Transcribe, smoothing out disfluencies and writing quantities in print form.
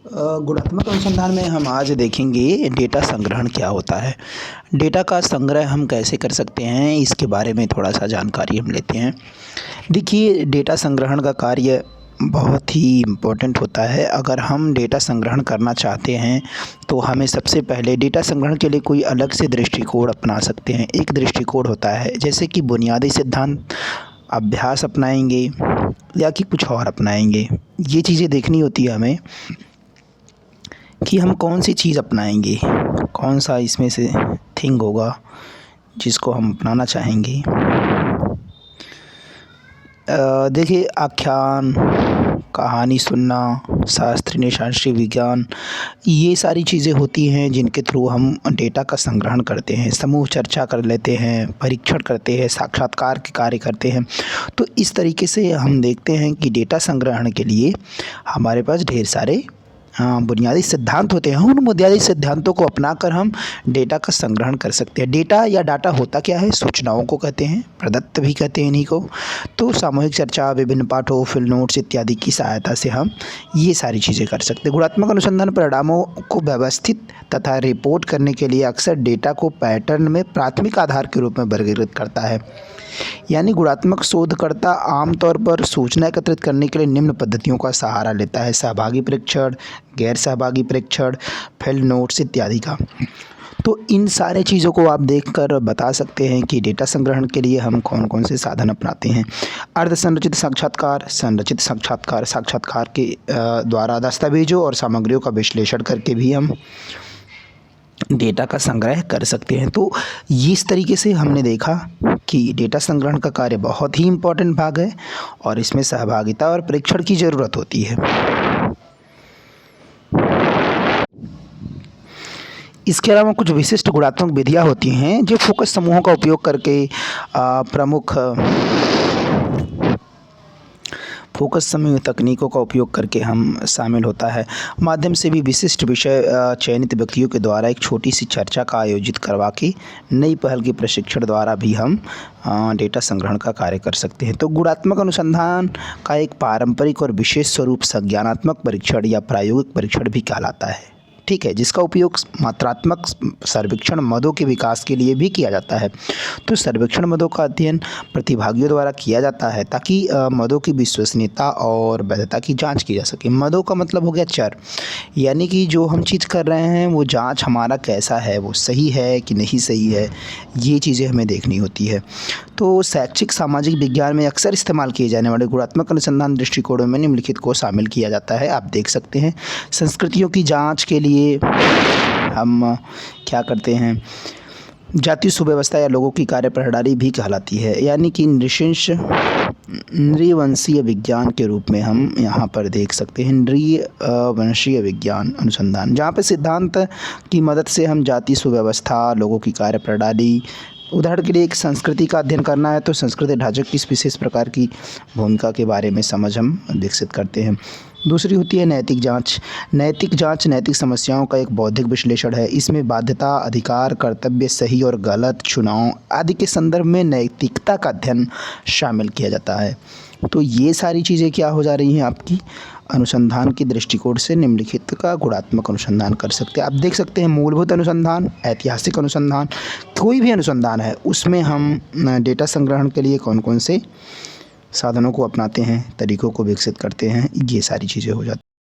गुणात्मक अनुसंधान में हम आज देखेंगे डेटा संग्रहण क्या होता है। डेटा का संग्रह हम कैसे कर सकते हैं, इसके बारे में थोड़ा सा जानकारी हम लेते हैं। देखिए, डेटा संग्रहण का कार्य बहुत ही इम्पोर्टेंट होता है। अगर हम डेटा संग्रहण करना चाहते हैं तो हमें सबसे पहले डेटा संग्रहण के लिए कोई अलग से दृष्टिकोण अपना सकते हैं। एक दृष्टिकोण होता है जैसे कि बुनियादी सिद्धांत, अभ्यास अपनाएंगे या कि कुछ और अपनाएंगे। ये चीज़ें देखनी होती है हमें कि हम कौन सी चीज़ अपनाएंगे, कौन सा इसमें से थिंग होगा जिसको हम अपनाना चाहेंगे। देखिए, आख्यान, कहानी सुनना, शास्त्रीय विज्ञान, ये सारी चीज़ें होती हैं जिनके थ्रू हम डेटा का संग्रहण करते हैं। समूह चर्चा कर लेते हैं, परीक्षण करते हैं, साक्षात्कार के कार्य करते हैं। तो इस तरीके से हम देखते हैं कि डेटा संग्रहण के लिए हमारे पास ढेर सारे बुनियादी सिद्धांत होते हैं। उन बुनियादी सिद्धांतों को अपनाकर हम डेटा का संग्रहण कर सकते हैं। डेटा या डाटा होता क्या है? सूचनाओं को कहते हैं, प्रदत्त भी कहते हैं इन्हीं को। तो सामूहिक चर्चा, विभिन्न पाठों, फील्ड नोट्स इत्यादि की सहायता से हम ये सारी चीज़ें कर सकते हैं। गुणात्मक अनुसंधान परिणामों को व्यवस्थित तथा रिपोर्ट करने के लिए अक्सर डेटा को पैटर्न में प्राथमिक आधार के रूप में वर्गीकृत करता है। यानी गुणात्मक शोधकर्ता आमतौर पर सूचना एकत्रित करने के लिए निम्न पद्धतियों का सहारा लेता है: सहभागी परीक्षण, गैर सहभागी परीक्षण, फील्ड नोट्स इत्यादि का। तो इन सारे चीज़ों को आप देखकर बता सकते हैं कि डेटा संग्रहण के लिए हम कौन कौन से साधन अपनाते हैं। अर्ध संरचित साक्षात्कार, संरचित साक्षात्कार, साक्षात्कार के द्वारा दस्तावेजों और सामग्रियों का विश्लेषण करके भी हम डेटा का संग्रह कर सकते हैं। तो इस तरीके से हमने देखा कि डेटा संग्रहण का कार्य बहुत ही इम्पोर्टेंट भाग है और इसमें सहभागिता और परीक्षण की ज़रूरत होती है। इसके अलावा कुछ विशिष्ट गुणात्मक विधियाँ होती हैं जो फोकस समूहों का उपयोग करके प्रमुख फोकस समूह तकनीकों का उपयोग करके हम शामिल होता है। माध्यम से भी विशिष्ट विषय चयनित व्यक्तियों के द्वारा एक छोटी सी चर्चा का आयोजित करवा के नई पहल के प्रशिक्षण द्वारा भी हम डेटा संग्रहण का कार्य कर सकते हैं। तो गुणात्मक अनुसंधान का एक पारंपरिक और विशेष स्वरूप संज्ञानात्मक परीक्षण या प्रायोगिक परीक्षण भी कहलाता है, ठीक है, जिसका उपयोग मात्रात्मक सर्वेक्षण मदों के विकास के लिए भी किया जाता है। तो सर्वेक्षण मदों का अध्ययन प्रतिभागियों द्वारा किया जाता है ताकि मदों की विश्वसनीयता और वैधता की जांच की जा सके। मदों का मतलब हो गया चर, यानी कि जो हम चीज़ कर रहे हैं वो जांच हमारा कैसा है, वो सही है कि नहीं सही है, ये चीज़ें हमें देखनी होती है। तो शैक्षिक सामाजिक विज्ञान में अक्सर इस्तेमाल किए जाने वाले गुणात्मक अनुसंधान दृष्टिकोणों में निम्नलिखित को शामिल किया जाता है। आप देख सकते हैं, संस्कृतियों की जांच के लिए हम क्या करते हैं, जातीय सुव्यवस्था या लोगों की कार्यप्रणाली भी कहलाती है, यानी कि नृवंशीय विज्ञान के रूप में हम यहाँ पर देख सकते हैं नृवंशीय विज्ञान अनुसंधान, जहाँ पे सिद्धांत की मदद से हम जातीय सुव्यवस्था, लोगों की कार्यप्रणाली, उदाहरण के लिए एक संस्कृति का अध्ययन करना है तो संस्कृति ढांचे की विशेष प्रकार की भूमिका के बारे में समझ हम विकसित करते हैं। दूसरी होती है नैतिक जांच। नैतिक जांच नैतिक समस्याओं का एक बौद्धिक विश्लेषण है। इसमें बाध्यता, अधिकार, कर्तव्य, सही और गलत, चुनाव आदि के संदर्भ में नैतिकता का अध्ययन शामिल किया जाता है। तो ये सारी चीज़ें क्या हो जा रही हैं आपकी अनुसंधान की दृष्टिकोण से निम्नलिखित का गुणात्मक अनुसंधान कर सकते हैं। आप देख सकते हैं, मूलभूत अनुसंधान, ऐतिहासिक अनुसंधान, कोई भी अनुसंधान है उसमें हम डेटा संग्रहण के लिए कौन कौन से साधनों को अपनाते हैं, तरीकों को विकसित करते हैं, ये सारी चीज़ें हो जाती हैं।